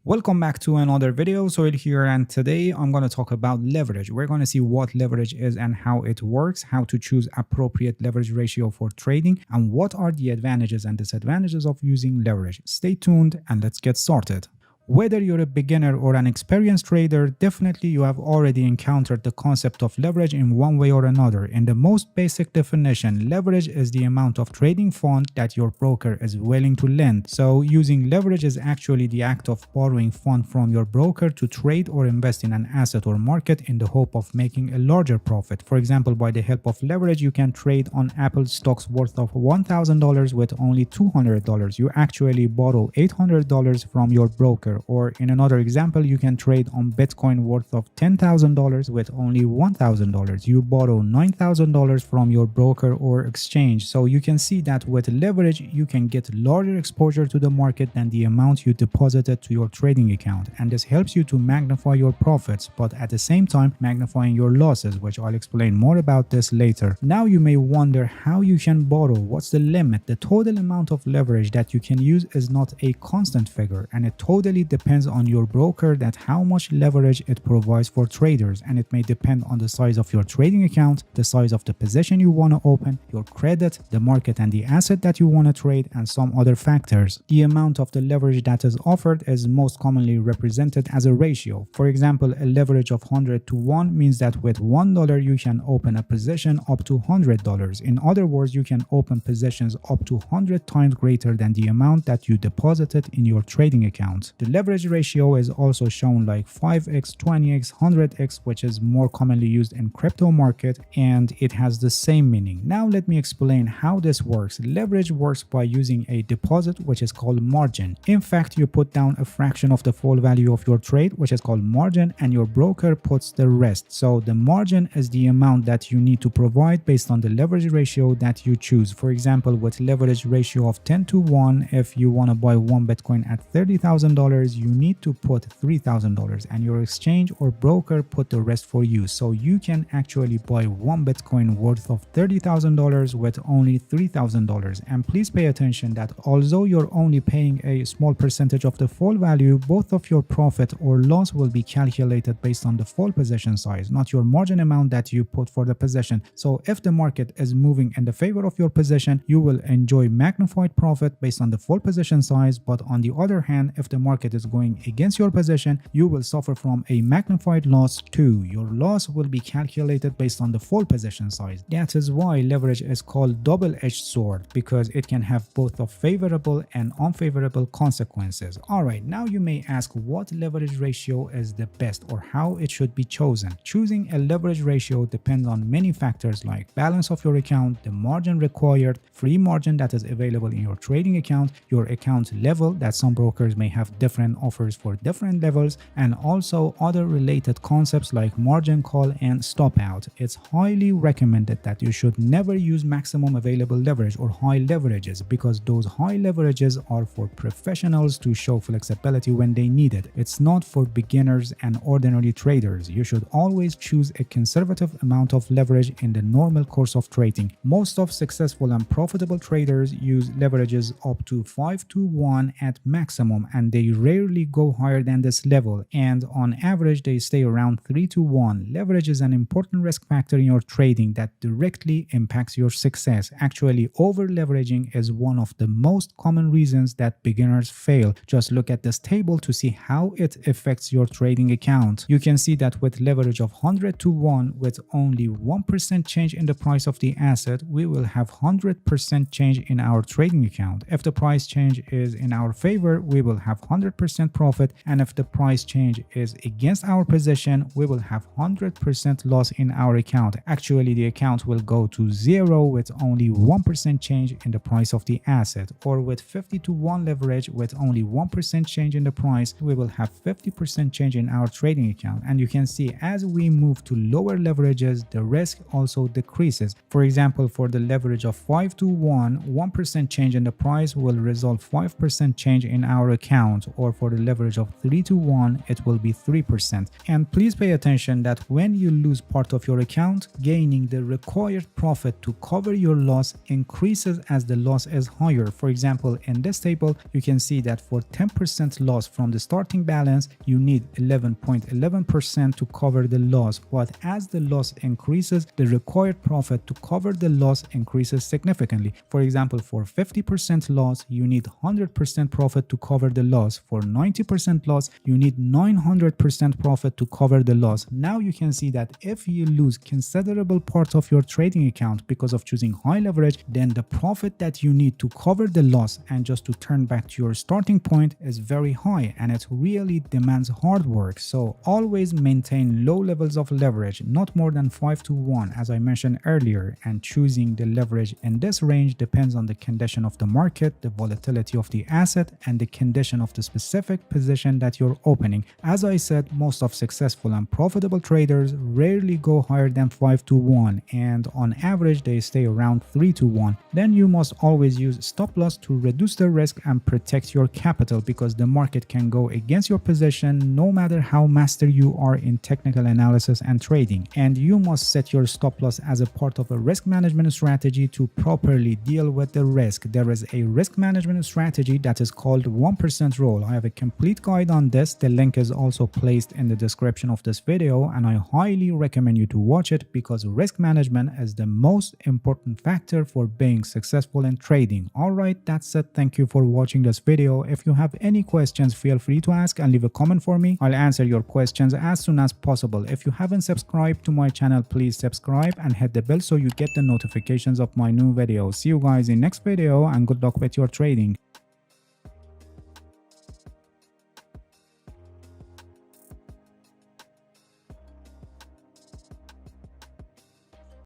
Welcome back to another video. Soil here, and today I'm going to talk about leverage. We're going to see what leverage is and how it works, how to choose appropriate leverage ratio for trading, and what are the advantages and disadvantages of using leverage. Stay tuned and let's get started. Whether you're a beginner or an experienced trader, definitely you have already encountered the concept of leverage in one way or another. In the most basic definition, leverage is the amount of trading fund that your broker is willing to lend. So using leverage is actually the act of borrowing fund from your broker to trade or invest in an asset or market in the hope of making a larger profit. For example, by the help of leverage, you can trade on Apple stocks worth of $1,000 with only $200. You actually borrow $800 from your broker. Or in another example, you can trade on Bitcoin worth of $10,000 with only $1,000. You borrow $9,000 from your broker or exchange. So you can see that with leverage, you can get larger exposure to the market than the amount you deposited to your trading account. And this helps you to magnify your profits, but at the same time, magnifying your losses, which I'll explain more about this later. Now you may wonder how you can borrow. What's the limit? The total amount of leverage that you can use is not a constant figure, and it totally depends on your broker that how much leverage it provides for traders, and it may depend on the size of your trading account, the size of the position you want to open, your credit, the market and the asset that you want to trade, and some other factors. The amount of the leverage that is offered is most commonly represented as a ratio. For example, a leverage of 100 to 1 means that with $1 you can open a position up to $100. In other words, you can open positions up to 100 times greater than the amount that you deposited in your trading account. The leverage ratio is also shown like 5x, 20x, 100x, which is more commonly used in crypto market, and it has the same meaning. Now let me explain how this works. Leverage works by using a deposit, which is called margin. In fact, you put down a fraction of the full value of your trade, which is called margin, and your broker puts the rest. So the margin is the amount that you need to provide based on the leverage ratio that you choose. For example, with leverage ratio of 10 to 1, if you want to buy one Bitcoin at $30,000, you need to put $3,000 and your exchange or broker put the rest for you. So you can actually buy one Bitcoin worth of $30,000 with only $3,000. And please pay attention that although you're only paying a small percentage of the full value, both of your profit or loss will be calculated based on the full position size, not your margin amount that you put for the position. So if the market is moving in the favor of your position, you will enjoy magnified profit based on the full position size. But on the other hand, if the market is going against your position, you will suffer from a magnified loss too. Your loss will be calculated based on the full position size. That is why leverage is called double-edged sword, because it can have both of favorable and unfavorable consequences. Alright, now you may ask what leverage ratio is the best or how it should be chosen. Choosing a leverage ratio depends on many factors like balance of your account, the margin required, free margin that is available in your trading account, your account level, that some brokers may have different offers for different levels, and also other related concepts like margin call and stop out. It's highly recommended that you should never use maximum available leverage or high leverages, because those high leverages are for professionals to show flexibility when they need it. It's not for beginners and ordinary traders. You should always choose a conservative amount of leverage in the normal course of trading. Most of successful and profitable traders use leverages up to 5 to 1 at maximum, and they rarely go higher than this level, and on average they stay around 3 to 1. Leverage is an important risk factor in your trading that directly impacts your success. Actually, over leveraging is one of the most common reasons that beginners fail. Just look at this table to see how it affects your trading account. You can see that with leverage of 100 to 1, with only 1% change in the price of the asset, we will have 100% change in our trading account. If the price change is in our favor, we will have 100% profit, and if the price change is against our position, we will have 100% loss in our account. Actually, the account will go to zero with only 1% change in the price of the asset. Or with 50 to 1 leverage, with only 1% change in the price, we will have 50% change in our trading account. And you can see as we move to lower leverages, the risk also decreases. For example, for the leverage of 5 to 1, 1% change in the price will result 5% change in our account, or or for the leverage of 3 to 1, it will be 3%. And please pay attention that when you lose part of your account, gaining the required profit to cover your loss increases as the loss is higher. For example, in this table, you can see that for 10% loss from the starting balance, you need 11.11% to cover the loss. But as the loss increases, the required profit to cover the loss increases significantly. For example, for 50% loss, you need 100% profit to cover the loss. For 90% loss, you need 900% profit to cover the loss. Now you can see that if you lose considerable part of your trading account because of choosing high leverage, then the profit that you need to cover the loss and just to turn back to your starting point is very high, and it really demands hard work. So always maintain low levels of leverage, not more than 5 to 1 as I mentioned earlier, and choosing the leverage in this range depends on the condition of the market, the volatility of the asset, and the condition of the specific position that you're opening. As I said, most of successful and profitable traders rarely go higher than 5 to 1, and on average they stay around 3 to 1. Then you must always use stop loss to reduce the risk and protect your capital, because the market can go against your position no matter how master you are in technical analysis and trading. And you must set your stop loss as a part of a risk management strategy to properly deal with the risk. There is a risk management strategy that is called 1% rule. I have a complete guide on this. The link is also placed in the description of this video, and I highly recommend you to watch it because risk management is the most important factor for being successful in trading. Alright, that's it. Thank you for watching this video. If you have any questions, feel free to ask and leave a comment for me. I'll answer your questions as soon as possible. If you haven't subscribed to my channel, please subscribe and hit the bell so you get the notifications of my new videos. See you guys in next video, and good luck with your trading.